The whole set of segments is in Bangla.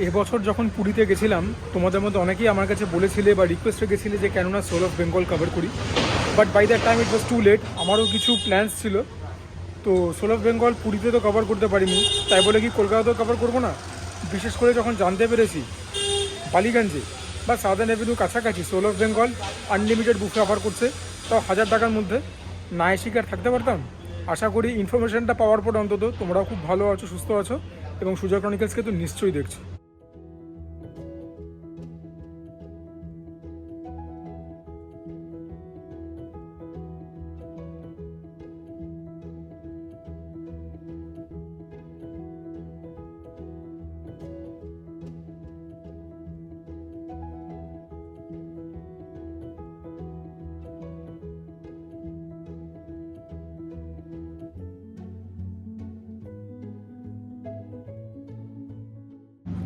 এবছর যখন পুরীতে গেছিলাম তোমাদের মধ্যে অনেকেই আমার কাছে বলেছিলে বা রিকোয়েস্টে গেছিলে যে কেননা সোল অফ বেঙ্গল কভার করি, but by that time it was too late. আমারও কিছু প্ল্যান্স ছিল, তো সোল অফ বেঙ্গল পুরীতে তো কভার করতে পারিনি, তাই বলে কি কলকাতাতেও কভার করবো না। বিশেষ করে যখন জানতে পেরেছি বালিগঞ্জে বা সাউদার্ন অ্যাভিনিউ কাছাকাছি soul of Bengal unlimited buffet offer করছে, তাও 1000 টাকার মধ্যে, না এসে কি আর থাকতে পারতাম। আশা করি ইনফরমেশনটা পাওয়ার পর অন্তত তোমরাও খুব ভালো আছো, সুস্থ আছো এবং সুজয় ক্রনিকলসকে তো নিশ্চয়ই দেখছো।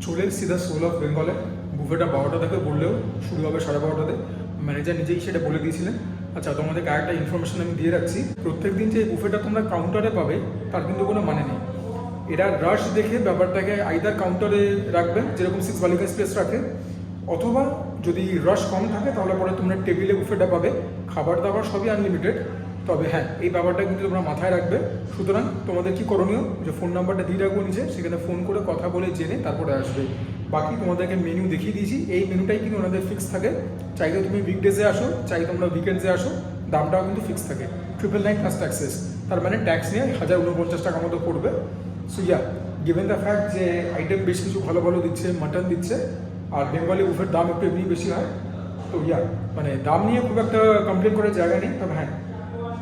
চলে সিধা সোল অফ বেঙ্গলে। বুফেটা 12টা থেকে বললেও শুরু হবে 12:30টাতে। ম্যানেজার নিজেই সেটা বলে দিয়েছিলেন। আচ্ছা, তোমাদেরকে আরেকটা ইনফরমেশন আমি দিয়ে রাখছি, প্রত্যেক দিন যে এই বুফেটা তোমরা কাউন্টারে পাবে তার কিন্তু কোনো মানে নেই। এরা রাশ দেখে ব্যাপারটাকে আইদার কাউন্টারে রাখবে, যেরকম 6 বালিগঞ্জ প্লেস রাখে, অথবা যদি রাশ কম থাকে তাহলে পরে তোমরা টেবিলে বুফেটা পাবে। খাবার দাবার সবই আনলিমিটেড, তবে হ্যাঁ এই ব্যাপারটা কিন্তু তোমরা মাথায় রাখবে। সুতরাং তোমাদের কি করণীয়, যে ফোন নাম্বারটা দিয়ে রাখবো নিচে, সেখানে ফোন করে কথা বলে জেনে তারপরে আসবে। বাকি তোমাদেরকে মেনু দেখিয়ে দিয়েছি, এই মেনুটাই কিন্তু ওনাদের ফিক্স থাকে। চাইলে তুমি উইকডেজে আসো, চাই তোমরা উইকেন্ডসে আসো, দামটাও কিন্তু ফিক্স থাকে 999 প্লাস ট্যাক্সেস। তার মানে ট্যাক্স নিয়ে 1049 টাকার মতো পড়বে। So yeah, given the fact যে আইটেম বেশ কিছু ভালো ভালো দিচ্ছে, মাটন দিচ্ছে, আর বেঙ্গলি বুফের দাম একটু এমনি বেশি হয়, তো ইয়া মানে দাম নিয়ে খুব একটা কমপ্লেন করার জায়গা নেই। তবে হ্যাঁ,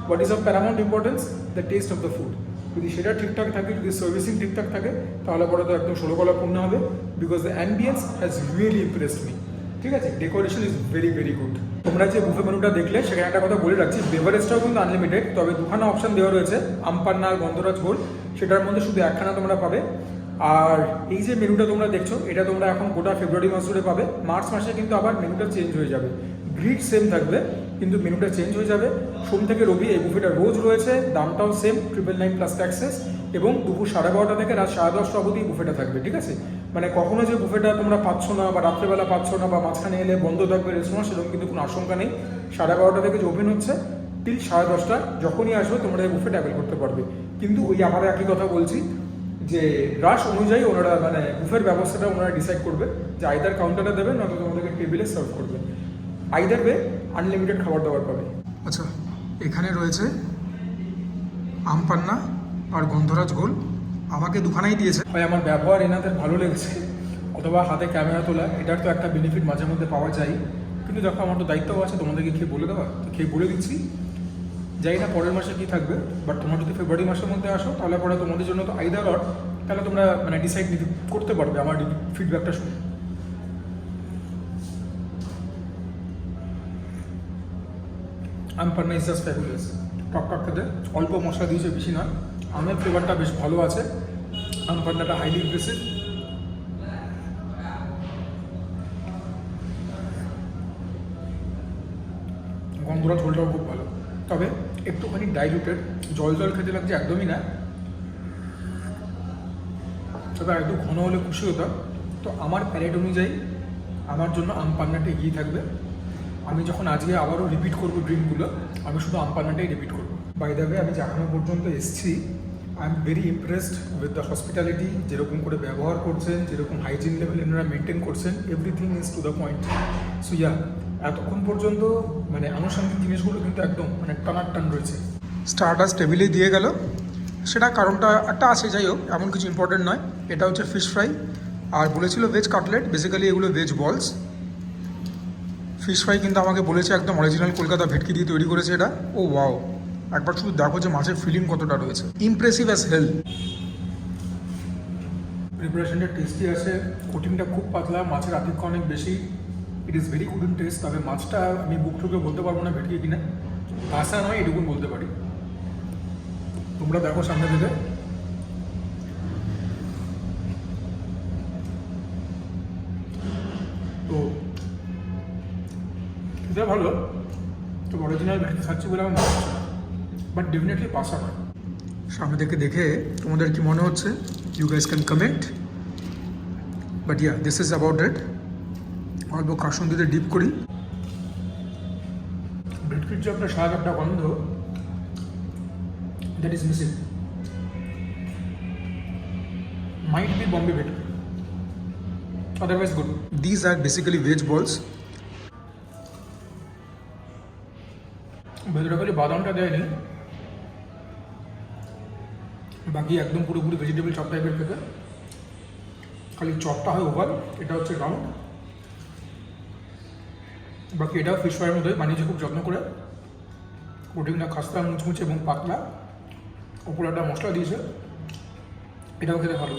what is of Paramount importance, the test of the food. যদি সেটা ঠিকঠাক থাকে, যদি সার্ভিসিং ঠিকঠাক থাকে, তাহলে পরে তো একদম 16 পূর্ণ হবে। Because the ambience has really impressed me. ঠিক আছে, decoration is very very good. তোমরা যে বুফে মেনুটা দেখলে সেখানে একটা কথা বলে রাখছি, বেভারেজটাও কিন্তু আনলিমিটেড, তবে দুখানা অপশন দেওয়া রয়েছে, আমপান্না আর গন্ধরাজ ঘোল। সেটার মধ্যে শুধু একখানা তোমরা পাবে। আর এই যে মেনুটা তোমরা দেখছো, এটা তোমরা এখন গোটা ফেব্রুয়ারি মাস ধরে পাবে। মার্চ মাসে কিন্তু আবার মেনুটা চেঞ্জ হয়ে যাবে। গ্রিড সেম থাকবে কিন্তু মেনুটা চেঞ্জ হয়ে যাবে। সোম থেকে রবি এই বুফেটা রোজ রয়েছে, দামটাও সেম 999 প্লাস ট্যাক্সেস, এবং দুপুর 12:30 থেকে রাত 10:30 অবধি বুফেটা থাকবে। ঠিক আছে, মানে কখনো যে বুফেটা তোমরা পাচ্ছ না বা রাত্রেবেলা পাচ্ছ না বা মাঝখানে এলে বন্ধ থাকবে রেস্টুরেন্ট, সেরকম কিন্তু কোনো আশঙ্কা নেই। 12:30 থেকে যে ওপেন হচ্ছে টিল 10:30, যখনই আসবে তোমরা এই বুফেটা অ্যাভেল করতে পারবে। কিন্তু ওই আবার একই কথা বলছি যে রাশ অনুযায়ী ওনারা মানে বুফের ব্যবস্থাটা ওনারা ডিসাইড করবে যে আইদার কাউন্টারে দেবে, নয়তো তোমাদেরকে টেবিলে সার্ভ করবে। আইদার ওয়ে আনলিমিটেড খাবার দাবার পাবে। আচ্ছা, এখানে রয়েছে আমপান্না আর গন্ধরাজ ঘোল। আমাকে দুখানাই দিয়েছে, হয় আমার ব্যবহার এনাদের ভালো লেগেছে, অথবা হাতে ক্যামেরা তোলা, এটার তো একটা বেনিফিট মাঝে মধ্যে পাওয়া যায়। কিন্তু দেখো আমার তো দায়িত্বও আছে তোমাদেরকে খেয়ে বলে দেওয়া, তো খেয়ে বলে দিচ্ছি। জানি না পরের মাসে কী থাকবে, বাট তোমরা যদি ফেব্রুয়ারি মাসের মধ্যে আসো তাহলে পরে তোমাদের জন্য তো আইদার অর, তাহলে তোমরা মানে ডিসাইড করতে পারবে আমার ফিডব্যাকটা শুনে। Aam panna is just fabulous. টক খেতে অল্প মশলা দিয়েছে, বেশি নয়। আমের ফ্লেভারটা বেশ ভালো আছে। আমপান্নাটা হাইলি ইমপ্রেসিভ। গন্ধরা ঝোলটাও খুব ভালো, তবে একটুখানি ডাইলুটেড, জল জল খেতে লাগছে একদমই না। তবে একটু ঘন হলে খুশি হতাম। তো আমার প্যালেট অনুযায়ী আমার জন্য আমপান্নাটা এগিয়ে থাকবে। আমি যখন আজকে আবারও রিপিট করবো ড্রিঙ্কগুলো, আমি শুধু আমপান্নাটাই রিপিট করবো। বাই দ্য ওয়ে, আমি যে এখনো পর্যন্ত এসেছি, I am very impressed with the hospitality. যেরকম করে ব্যবহার করছেন, যেরকম হাইজিন লেভেল এনারা মেনটেন করছেন, everything is to the point. So yeah, এতক্ষণ পর্যন্ত মানে আনুষঙ্গিক জিনিসগুলো কিন্তু একদম মানে টানাটান রয়েছে। স্টারটাস টেবিলে দিয়ে গেল, সেটা কারণটা একটা আছে, যাই হোক এমন কিছু ইম্পর্টেন্ট নয়। এটা হচ্ছে ফিশ ফ্রাই, আর বলেছিল ভেজ কাটলেট, বেসিক্যালি এগুলো ভেজ বলস। ফিশ ফ্রাই কিন্তু আমাকে বলেছে একদম অরিজিনাল কলকাতা ভেটকি দিয়ে তৈরি করেছে এটা। ও ওয়াও, একবার শুধু দেখো যে মাছের ফিলিং কতটা রয়েছে, ইমপ্রেসিভ অ্যাজ হেল। প্রিপারেশনটা টেস্টি আছে, কোটিংটা খুব পাতলা, মাছের আতিথ্য অনেক বেশি। It is very good in test. তবে মাছটা আমি বুক ঠুকে বলতে পারবো না ভেটকি কিনা, ভাষা নয় এটুকুন বলতে পারি। তোমরা দেখো সামনে থেকে। তো এটা ভালো, তো অরিজিনাল ভেটকি খাচ্ছি বলে আমার মনে হচ্ছে, বাট ডেফিনেটলি পাসা হয়। সামনে থেকে দেখে তোমাদের কি মনে হচ্ছে, you guys can comment. But yeah, this is about it. অল্প কাসুন্দিতে ডিপ করি। ভেটকির যে একটা স্বাদ, একটা গন্ধ, that is missing. Might be Bombay ভেটকি, otherwise good. These are basically veg balls. ভেতরে খালি বাদামটা দেয়নি, বাকি একদম পুরোপুরি ভেজিটেবল চপ টাইপের খেতে। খালি চপটা হয় ওভাল, এটা হচ্ছে রাউন্ড। বাকি এটাও ফিশ ফ্রাইয়ের মধ্যে বানিয়েছে খুব যত্ন করে। কোটিংটা খাস্তা, মুচমুচে এবং পাতলা। ওপরে একটা মশলা দিয়েছে, এটাও খেতে ভালো।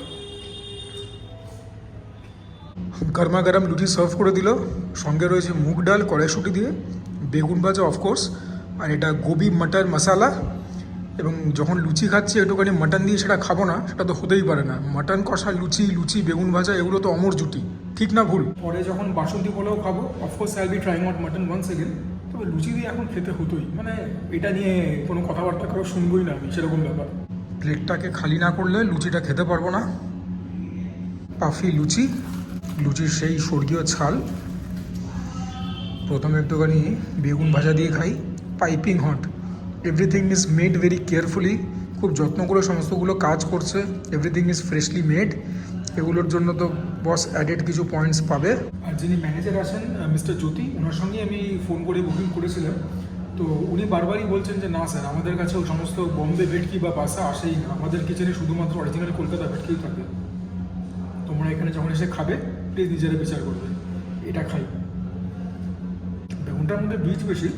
গরমা গরম লুচি সার্ভ করে দিল, সঙ্গে রয়েছে মুগ ডাল কড়াইশুঁটি দিয়ে, বেগুন ভাজা অফকোর্স, আর এটা গোবি মটর মশালা। এবং যখন লুচি খাচ্ছি একটুখানি মাটন দিয়ে সেটা খাবো না, সেটা তো হতেই পারে না। মাটন কষা লুচি, লুচি বেগুন ভাজা, এগুলো তো অমর জুটি, ঠিক না ভুল? পরে যখন বাসন্তী পোলাও খাবো, of course I will be trying out mutton once again. তবে লুচি দিয়ে এখন খেতে হতোই, মানে এটা নিয়ে কোনো কথাবার্তা কারো শুনবই না আমি, সেরকম ব্যাপার। প্লেটটাকে খালি না করলে লুচিটা খেতে পারবো না। পাফি লুচি, লুচির সেই স্বর্গীয় ছাল। প্রথমে একটুখানি বেগুন ভাজা দিয়ে খাই, piping hot. Everything is made very carefully, খুব যত্ন করে সমস্তগুলো কাজ করছে। Everything is freshly made. এগুলোর জন্য তো বস অ্যাডেড কিছু পয়েন্টস পাবে। আর যিনি ম্যানেজার আছেন মিস্টার জ্যোতি, ওনার সঙ্গে আমি ফোন করে বুকিং করেছিলাম। তো উনি বারবারই বলছেন যে না স্যার, আমাদের কাছে ওই সমস্ত বম্বে ভেটকি বা বাসা আসেই না, আমাদের কিচেনে শুধুমাত্র অরিজিনাল কলকাতা ভেটকিই থাকে। তোমরা এখানে যখন এসে খাবে প্লিজ নিজেরা বিচার করবে। এটা খাই, বেগুনটার মধ্যে বীজ বেশি।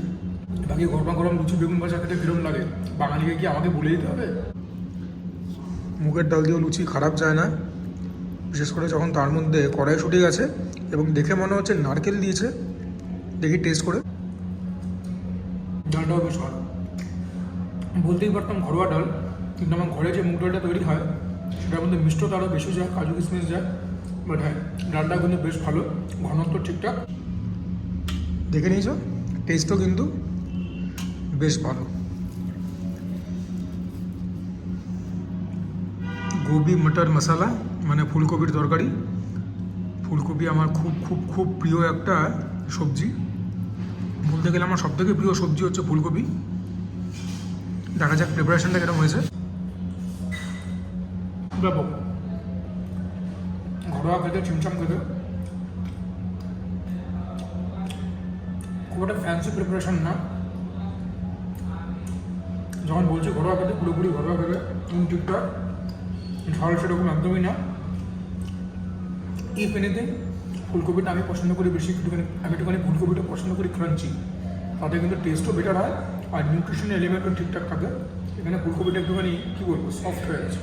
বাকি গরমা গরম লুচি বেগুন ভাজা খেতে কিরম লাগে, বাঙালিকে কি আমাকে বলে দিতে হবে? মুগের ডাল দিয়েও লুচি খারাপ যায় না, বিশেষ করে যখন তার মধ্যে কড়াইশুঁটি গেছে এবং দেখে মনে হচ্ছে নারকেল দিয়েছে। দেখি টেস্ট করে। ডালটাও বেশ ভালো, বলতেই পারতাম ঘরোয়া ডাল, কিন্তু আমার ঘরে যে মুগ ডালটা তৈরি হয় সেটার মধ্যে মিষ্টতা আরও বেশি যায়, কাজু কিশমিশ যায়। বাট হ্যাঁ, ডালটা কিন্তু বেশ ভালো, ঘনত্ব ঠিকঠাক। দেখে নিয়েছ, টেস্টও কিন্তু বেশ ভালো। গোবি মটর মশালা মানে ফুলকপির তরকারি। ফুলকপি আমার খুব খুব খুব প্রিয় একটা সবজি, বলতে গেলে আমার সবথেকে প্রিয় সবজি হচ্ছে ফুলকপি। দেখা যাক প্রিপারেশনটা কেরকম হয়েছে। ব্যাপক, ঘরোয়া খেতে, চিমচাম খেতে, খুব একটা ফ্যান্সি প্রিপারেশন না। যখন বলছি ঘরোয়া খেতে, পুরোপুরি ঘরোয়া খেতে, ঠিকঠাক। ঝাল সেরকম একদমই না। ইফ এনিথিং, ফুলকপিটা আমি পছন্দ করি বেশি, আমি একটুখানি ফুলকপিটা পছন্দ করি ক্রাঞ্চি, তাতে কিন্তু টেস্টও বেটার হয় আর নিউট্রিশন এলিমেন্টও ঠিকঠাক থাকে। এখানে ফুলকপিটা একটুখানি কী বলবো, সফট হয়ে গেছে।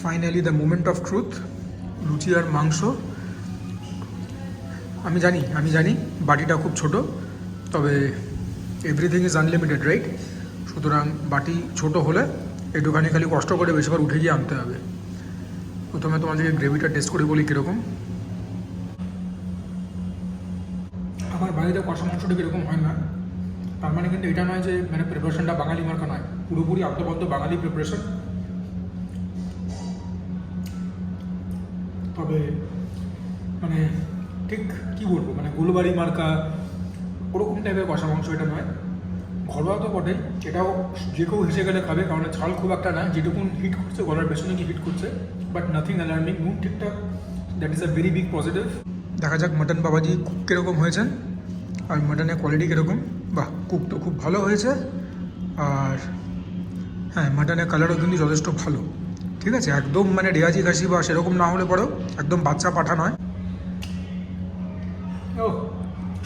Finally the moment of truth, লুচি আর মাংস। আমি জানি বাটিটা খুব ছোট, তবে এভরিথিং ইজ আনলিমিটেড রাইট। সুতরাং বাটি ছোট হলে একটুখানি খালি কষ্ট করে বেশিবার উঠে গিয়ে আনতে হবে। প্রথমে তোমাদেরকে গ্রেভিটা টেস্ট করে বলি কীরকম। আমার বাড়িতে কষা মাংসটা কীরকম হয় না, তার মানে কিন্তু এটা নয় যে মানে প্রিপারেশনটা বাঙালি মার্কা নয়, পুরোপুরি আদ্যবদ্ধ বাঙালি প্রিপারেশন। তবে মানে ঠিক কী বলবো, মানে গোলবাড়ি মার্কা ওরকম টাইপের কষা মাংস এটা নয়। ঘরোয়া তো বটে, এটাও যে কেউ হেসে গেলে খাবে, কারণ ঝাল খুব একটা না, যেটুকুন হিট করছে গলার পেছনে গিয়ে হিট করছে, বাট নাথিং অ্যালার্মিং। নুন ঠিকঠাক, that is a very big positive. দেখা যাক মাটন বাবাজি কুক কীরকম হয়েছে আর মাটনের কোয়ালিটি কীরকম। বাহ, কুক তো খুব ভালো হয়েছে। আর হ্যাঁ, মাটনের কালারও কিন্তু যথেষ্ট ভালো। ঠিক আছে, একদম মানে রেয়াজি খাসি বা সেরকম না হলে পরেও একদম বাচ্চা পাঠা নয়। ও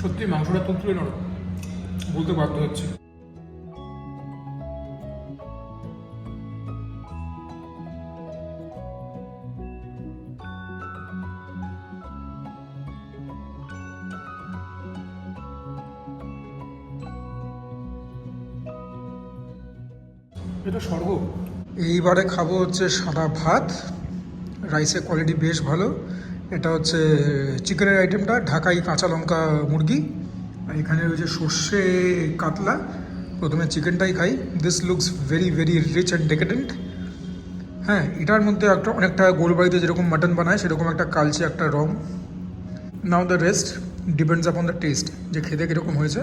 সত্যি মাংসটা তুলতুলে নরম, বলতে বাধ্য হচ্ছে। এটা স্বর্গ। এইবারে খাবো হচ্ছে সাদা ভাত, রাইসের কোয়ালিটি বেশ ভালো। এটা হচ্ছে চিকেনের আইটেমটা, ঢাকাই কাঁচা লঙ্কা মুরগি, আর এখানে রয়েছে সর্ষে কাতলা। প্রথমে চিকেনটাই খাই। This looks very very rich and decadent. হ্যাঁ, এটার মধ্যে একটা অনেকটা গোলবাড়িতে যেরকম মাটন বানায় সেরকম একটা কালচে একটা রং। Now the rest depends upon the taste, যে খেতে কীরকম হয়েছে।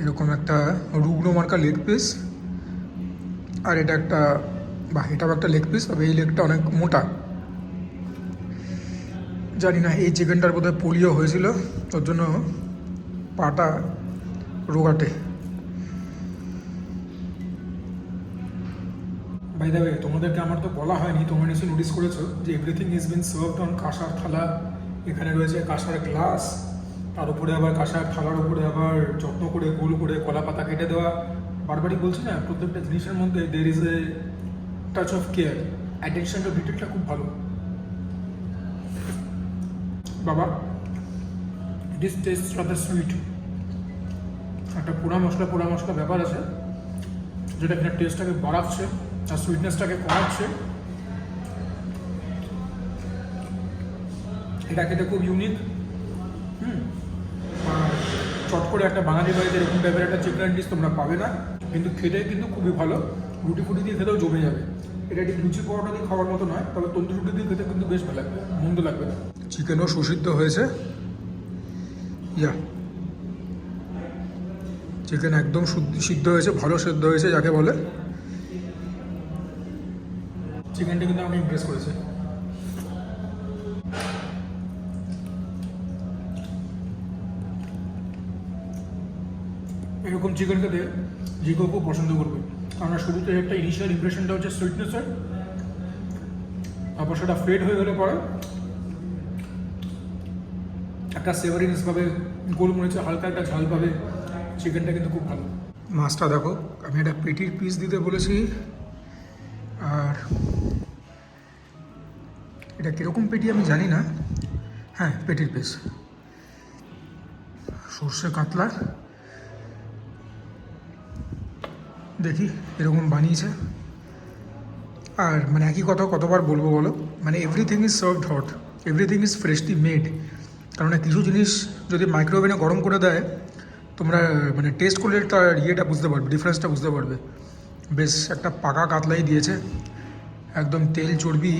এরকম একটা রুগ্ন মার্কা লেগ পিস, আর এটা একটা এটাও একটা লেগ পিস, তবে এই লেগটা অনেক মোটা। জানি না, এই চিকেনটার বোধহয় পোলিও হয়েছিল, তোর জন্য পাটা রোগাটে। বাই দ্য ওয়ে, তোমাদেরকে আমার তো বলা হয়নি, তোমরা নিশ্চয়ই নোটিস করেছো যে everything is bin served on কাঁসার থালা। এখানে রয়েছে কাঁসার গ্লাস, তার উপরে আবার কাঁসার থালার উপরে আবার যত্ন করে গোল করে কলা পাতা কেটে দেওয়া। বারবারই বলছি না, প্রত্যেকটা জিনিসের মধ্যে there is a touch of care, attention to ডিটেলটা খুব ভালো। বাবা, দিস টেস্ট রাদার সুইট। একটা পোড়া মশলা ব্যাপার আছে, যেটা কিনা টেস্টটাকে বাড়াচ্ছে আর সুইটনেসটাকে কমাচ্ছে। এটা খেতে খুব ইউনিক। আর চট করে একটা বাঙালি বাড়িতে এরকম টাইপের একটা চিকেন ডিশ তোমরা পাবে না, কিন্তু খেতে কিন্তু খুবই ভালো। রুটি ফুটি দিয়ে খেতেও জমে যাবে। এটা ঠিক লুচি পরোটা দিয়ে খাওয়ার মতো নয়, তবে তন্দুরি রুটি দিয়ে খেতে কিন্তু বেশ ভালো লাগবে, মন্দ লাগবে না। চিকেনও সুসিদ্ধ হয়েছে, চিকেন একদম সিদ্ধ হয়েছে, ভালো সিদ্ধ হয়েছে যাকে বলে। চিকেনটা কিন্তু আমাকে ইমপ্রেস করেছে। এরকম চিকেন খেতে যে কেউ খুব পছন্দ করবে, কারণ শুরুতে একটা ইনিশিয়াল ইমপ্রেশনটা হচ্ছে সুইটনেসের, তারপর সেটা ফেড হয়ে গেলে পরে একটা সেভারিনেস পাবে, গোলমরিচে হালকা একটা ঝাল পাবে। চিকেনটা কিন্তু খুব ভালো। মাছটা দেখো, আমি একটা পেটির পিস দিতে বলেছি, আর এটা কীরকম পেটি আমি জানি না। হ্যাঁ, পেটির পিস, সর্ষে কাতলা। দেখি এরকম বানিয়েছে। আর মানে একই কথা কতবার বলবো বলো, মানে everything is served hot, everything is freshly made. কারণ কিছু জিনিস যদি মাইক্রোওভেনে গরম করে দেয়, তোমরা মানে টেস্ট করলে তার ইয়েটা বুঝতে পারবে, ডিফারেন্সটা বুঝতে পারবে। বেশ একটা পাকা কাতলাই দিয়েছে, একদম তেল চর্বি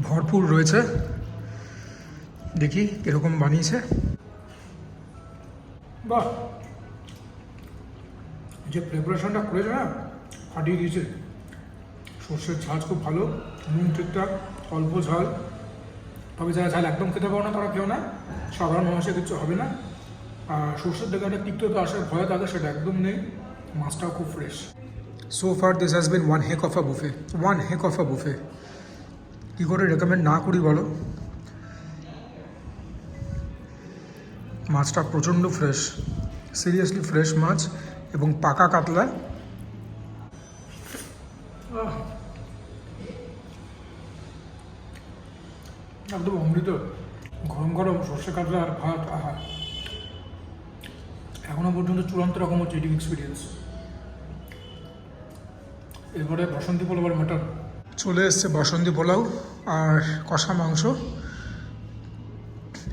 ভরপুর রয়েছে। দেখি কীরকম বানিয়েছে। বাহ, যে প্রিপারেশনটা করেছে না, ফাটিয়ে দিয়েছে। সর্ষের ঝাল খুব ভালো, নুন ঠিকঠাক, অল্প ঝাল। তবে যারা ঝাল একদম খেতে পারো না তারা কেউ না, সাধারণ মানুষের কিছু হবে না। আর সর্ষের থেকে একটা তিক্ততা আসার ভয় থাকে, সেটা একদম নেই। মাছটাও খুব fresh. So far this has been one heck of a buffet. কী করে রেকমেন্ড না করি বলো। মাছটা প্রচণ্ড ফ্রেশ, সিরিয়াসলি ফ্রেশ মাছ, এবং পাকা কাতলা। একদম অমৃত। গরম গরম সর্ষে কাতলা আর ভাত, আহা, এখনো পর্যন্ত চূড়ান্ত রকম হচ্ছে এটিং এক্সপিরিয়েন্স। এরপরে বাসন্তী পোলাও আর মাটন চলে এসছে। বাসন্তী পোলাও আর কষা মাংস,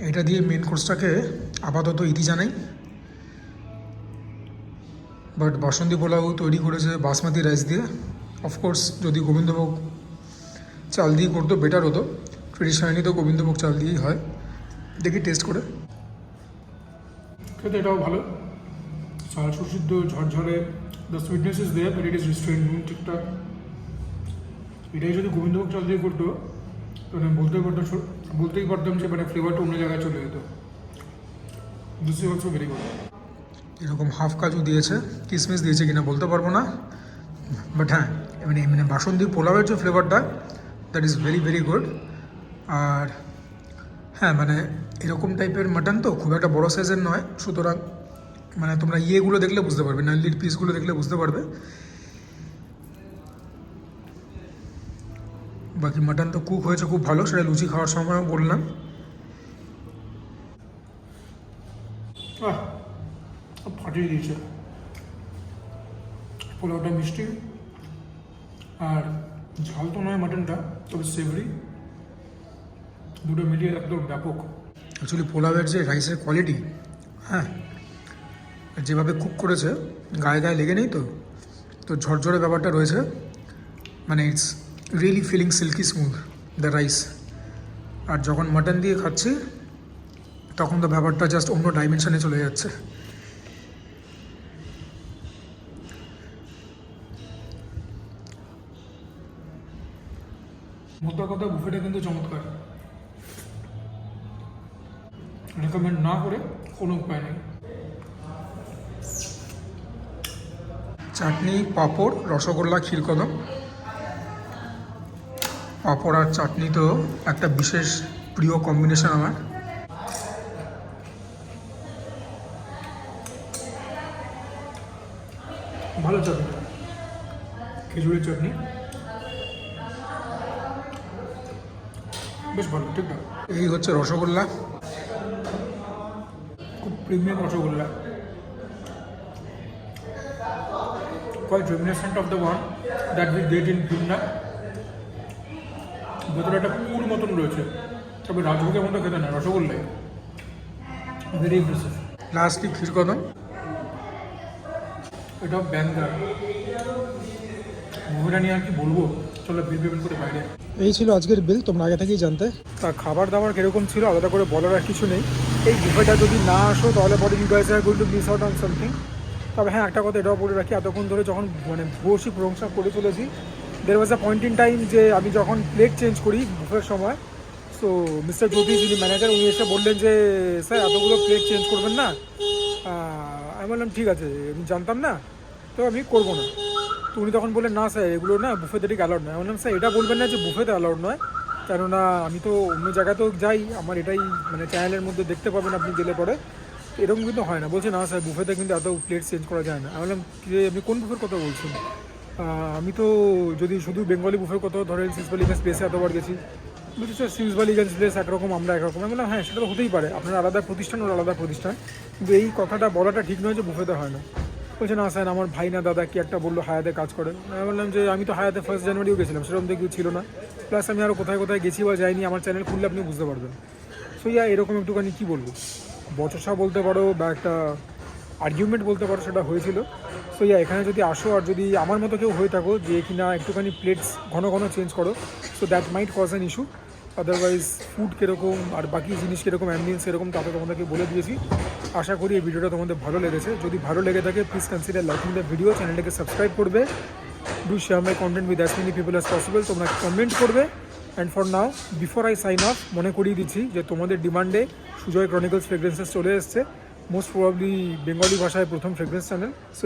এটা দিয়ে মেন কোর্সটাকে আপাতত ইতি জানাই। বাট বাসন্তী পোলাও তৈরি করেছে বাসমতি রাইস দিয়ে। অফকোর্স যদি গোবিন্দভোগ চাল দিয়ে করতো বেটার হতো, ট্রেডিশনালি তো গোবিন্দভোগ চাল দিয়েই হয়। দেখি টেস্ট করে। খেতে এটাও ভালো, চাল সুসিদ্ধ, ঝরঝরে। The sweetness is there, but it is restraint, নুন ঠিকঠাক। এটাই যদি গোবিন্দভোগ চাল দিয়ে করতো, তাহলে বলতেই পারতাম যে মানে ফ্লেভারটা অন্য জায়গায় চলে যেত। This is also very good. এরকম হাফ কাজু দিয়েছে, কিশমিশ দিয়েছে কিনা বলতে পারবো না, বাট হ্যাঁ, মানে বাসন্তী পোলাওয়ের যে ফ্লেভারটা, that is very very good. আর হ্যাঁ, মানে এরকম টাইপের মাটন তো খুব একটা বড়ো সাইজের নয়, সুতরাং মানে তোমরা ইয়েগুলো দেখলে বুঝতে পারবে, নাল্লির পিসগুলো দেখলে বুঝতে পারবে। বাকি মাটন তো কুক হয়েছে খুব ভালো, সেটা লুচি খাওয়ার সময়ও বললাম। ফাটিয়ে দিয়েছে। পোলাওটা মিষ্টি, আর ঝাল তো নয় মাটনটা, তবে সেভরি, দুটো মিলিয়ে একদম ব্যাপক। অ্যাকচুয়ালি পোলাওয়ের যে রাইসের কোয়ালিটি, হ্যাঁ, যেভাবে কুক করেছে গায়ে গায়ে লেগে নেই তো ঝরঝরে ব্যাপারটা রয়েছে। মানে it's really feeling silky smooth the rice. আর যখন মাটন দিয়ে খাচ্ছি তখন তো ব্যাপারটা জাস্ট অন্য ডাইমেনশনে চলে যাচ্ছে। মোদ্দা কথা বুফেটা কিন্তু চমৎকার, রেকমেন্ড না করে কোনো উপায় নেই। চাটনি, পাঁপড়, রসগোল্লা, ক্ষীরকদম। পাঁপড় আর চাটনি তো একটা বিশেষ প্রিয় কম্বিনেশন আমার। ভালো চাটনি, খেজুরের চাটনি, বেশ ভালো, ঠিক না? এই হচ্ছে রসগোল্লা, খুব premium rasgulla, quite reminiscent of the one that we did in Bimna. ভেতরে একটা পুর মতন রয়েছে, তবে রাজভোগের মতো খেতে না, রসগোল্লাই ভেরি ইমপ্রেসিভ। লাস্টলি ক্ষীরকদম, এটা ব্যাঙ্গার মুভিটা নিয়ে আর কি বলবো, চলো বিল পেমেন্ট করে বাইরে। এই ছিল আজকের বিল, তোমরা আগে থেকেই জানতে। তা খাবার দাবার কীরকম ছিল আলাদা করে বলার আর কিছু নেই। এই বুফেটা যদি না আসো তাহলে পরে you guys are going to miss out on something. তবে হ্যাঁ, একটা কথা এটাও বলে রাখি, এতক্ষণ ধরে যখন মানে বসি প্রশংসা করে চলেছি, দের ওয়াজ আ পয়েন্ট ইন টাইম যে আমি যখন প্লেট চেঞ্জ করি বুফের সময়, সো মিস্টার জ্যোতি যিনি ম্যানেজার উনি এসে বললেন যে স্যার এতগুলো প্লেট চেঞ্জ করবেন না। আমি বললাম ঠিক আছে, আমি জানতাম না তো আমি করবো না। তো উনি তখন বললেন না স্যার এগুলো না বুফেতে ঠিক অ্যালাউড নয়। আমি বললাম স্যার এটা বলবেন না যে বুফেতে অ্যালাউড নয়, কেননা আমি তো অন্য জায়গাতেও যাই, আমার এটাই মানে চ্যানেলের মধ্যে দেখতে পাবেন আপনি গেলে পরে, এরকম কিন্তু হয় না। বলছে না স্যার বুফেতে কিন্তু এত প্লেট চেঞ্জ করা যায় না। আমি বললাম যে আপনি কোন বুফের কথা বলছেন? আমি তো যদি শুধু বেঙ্গলি বুফের কথা ধরেন সিন্স বালিগঞ্জ প্লেসে এতবার গেছি, বলছি স্যার সিন্স বালিগঞ্জ প্লেস একরকম আমরা একরকম। আমি বললাম হ্যাঁ সেটা তো হতেই পারে, আপনার আলাদা প্রতিষ্ঠান ওর আলাদা প্রতিষ্ঠান, কিন্তু এই কথাটা বলাটা ঠিক নয় যে বুফেতে হয় না। বলছে না স্যার আমার ভাই না দাদা কি একটা বললো হায়াতে কাজ করে। আমি বললাম যে আমি তো হায়াতে 1 জানুয়ারিও গেছিলাম, সেরকম তো কেউ ছিল না, প্লাস আমি আরও কোথায় কোথায় গেছি বা যাইনি, আমার চ্যানেল খুললে আপনি বুঝতে পারবেন। সো এরকম একটুখানি কী বলবো, বচসা বলতে পারো বা একটা আর্গুমেন্ট বলতে পারো, সেটা হয়েছিল। সো এখানে যদি আসো আর যদি আমার মতো কেউ হয়ে থাকো যে কিনা একটুখানি প্লেটস ঘন ঘন চেঞ্জ করো, so that might cause an issue. Otherwise food কীরকম আর বাকি জিনিস কীরকম অ্যাম্বিয়েন্স এরকম তাতে তোমাদেরকে বলে দিয়েছি। আশা করি এই ভিডিওটা তোমাদের ভালো লেগেছে। যদি ভালো লেগে থাকে please consider liking the video, চ্যানেলটাকে সাবস্ক্রাইব করবে, do share my content with as many people as possible, তোমরা কমেন্ট করবে। And for now before i sine of মনে করিয়ে দিচ্ছি যে তোমাদের ডিমান্ডে সুজয় ক্রনিকলস ফ্রেগ্রেন্সেস চলে এসছে, মোস্ট প্রবাবলি বেঙ্গলি ভাষায় প্রথম fragrance channel. So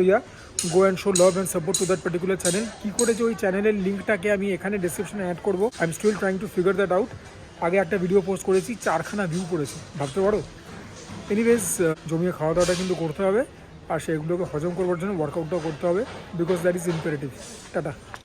go and show love and support to that particular channel. কী করে যে ওই চ্যানেলের লিঙ্কটাকে আমি এখানে ডিসক্রিপশনে অ্যাড করবো, I am still trying to figure that out. আগে একটা ভিডিও পোস্ট করেছি, 4খানা ভিউ করেছি, ভাবতে পারো। এনিওয়েজ জমিয়ে খাওয়া দাওয়াটা কিন্তু করতে হবে, আর সেগুলোকে হজম করবার জন্য ওয়ার্কআউটটাও করতে হবে, because that is imperative. Tata.